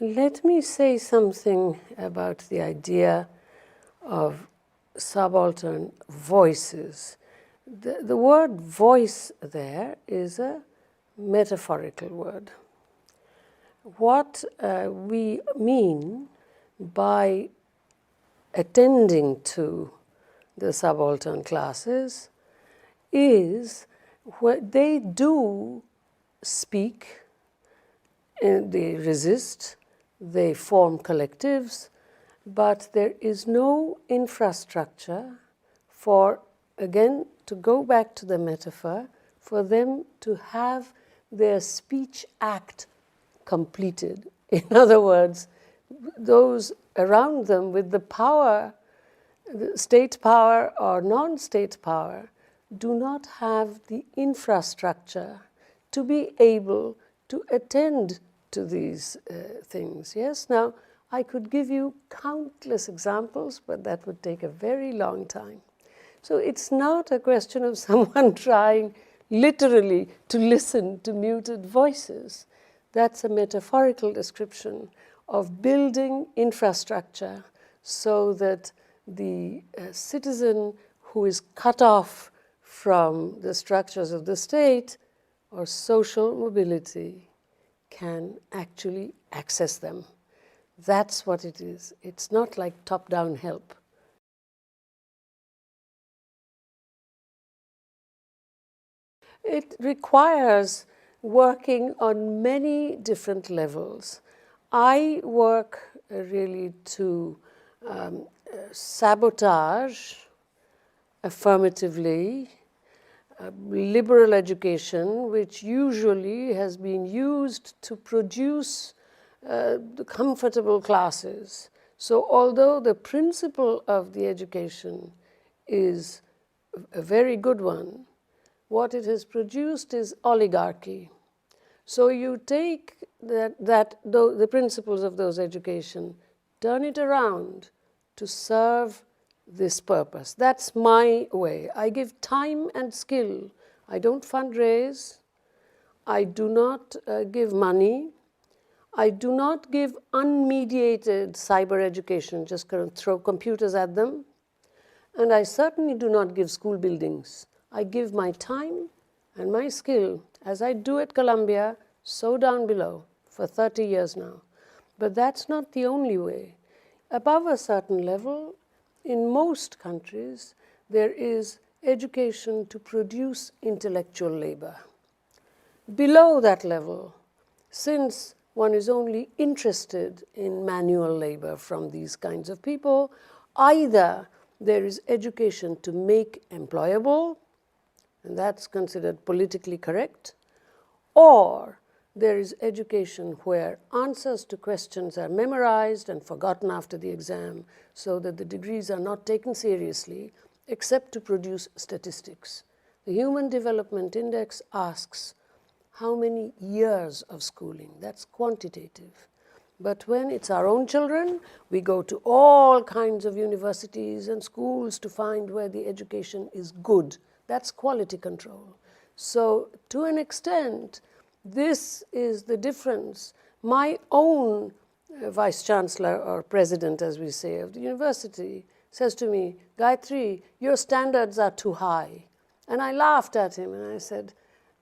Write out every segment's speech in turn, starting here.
Let me say something about the idea of subaltern voices. The word voice there is a metaphorical word. What we mean by attending to the subaltern classes is what they do speak, they resist, they form collectives, but there is no infrastructure for, again, to go back to the metaphor, for them to have their speech act completed. In other words, those around them with the power, the state power or non-state power, do not have the infrastructure to be able to attend to these things. Yes, now I could give you countless examples, but that would take a very long time. So it's not a question of someone trying literally to listen to muted voices. That's a metaphorical description of building infrastructure so that the citizen who is cut off from the structures of the state or social mobility can actually access them. That's what it is. It's not like top-down help. It requires working on many different levels. I work really to sabotage affirmatively liberal education, which usually has been used to produce the comfortable classes. So although the principle of the education is a very good one, what it has produced is oligarchy. So you take the principles of those education, turn it around to serve this purpose. That's my way. I give time and skill. I don't fundraise. I do not give money. I do not give unmediated cyber education, just kind of throw computers at them. And I certainly do not give school buildings. I give my time and my skill, as I do at Columbia, so down below, for 30 years now. But that's not the only way. Above a certain level, in most countries, there is education to produce intellectual labor. Below that level, since one is only interested in manual labor from these kinds of people, either there is education to make employable, and that's considered politically correct, or there is education where answers to questions are memorized and forgotten after the exam so that the degrees are not taken seriously except to produce statistics. The Human Development Index asks how many years of schooling. That's quantitative. But when it's our own children, we go to all kinds of universities and schools to find where the education is good. That's quality control. So to an extent, this is the difference. My own vice chancellor or president, as we say, of the university says to me, Gayatri, your standards are too high. And I laughed at him and I said,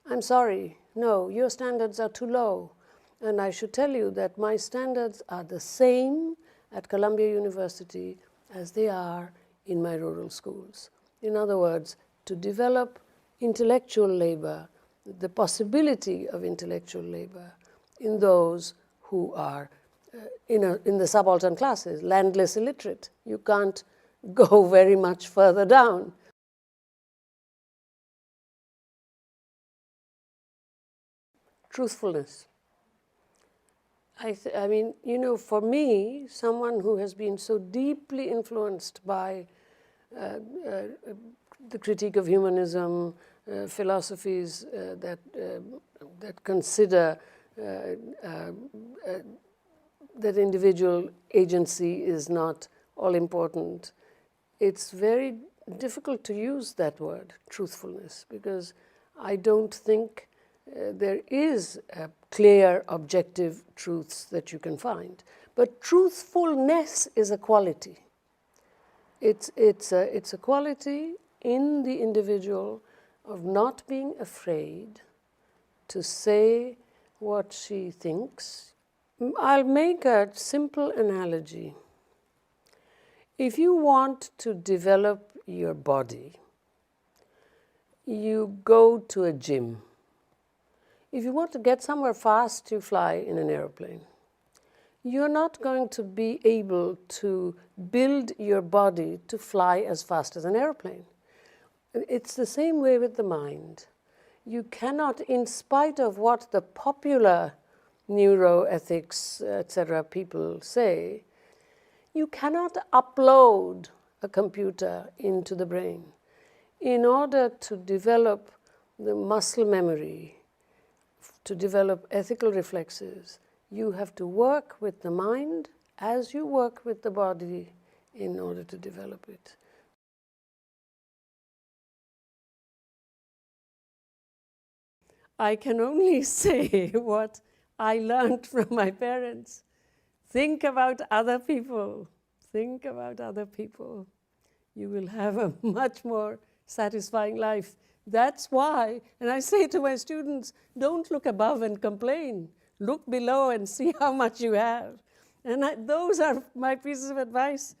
I'm sorry, no, your standards are too low. And I should tell you that my standards are the same at Columbia University as they are in my rural schools. In other words, to develop intellectual labor, the possibility of intellectual labor in those who are in the subaltern classes, landless illiterate. You can't go very much further down. Truthfulness. I mean, you know, for me, someone who has been so deeply influenced by the critique of humanism, philosophies that consider that individual agency is not all important, it's very difficult to use that word, truthfulness, because I don't think there is clear, objective truths that you can find. But truthfulness is a quality. It's a quality in the individual of not being afraid to say what she thinks. I'll make a simple analogy. If you want to develop your body, you go to a gym. If you want to get somewhere fast, you fly in an airplane. You're not going to be able to build your body to fly as fast as an airplane. It's the same way with the mind. You cannot, in spite of what the popular neuroethics, etc., people say, you cannot upload a computer into the brain. In order to develop the muscle memory, to develop ethical reflexes, you have to work with the mind as you work with the body in order to develop it. I can only say what I learned from my parents. Think about other people. Think about other people. You will have a much more satisfying life. That's why, and I say to my students, don't look above and complain. Look below and see how much you have. And those are my pieces of advice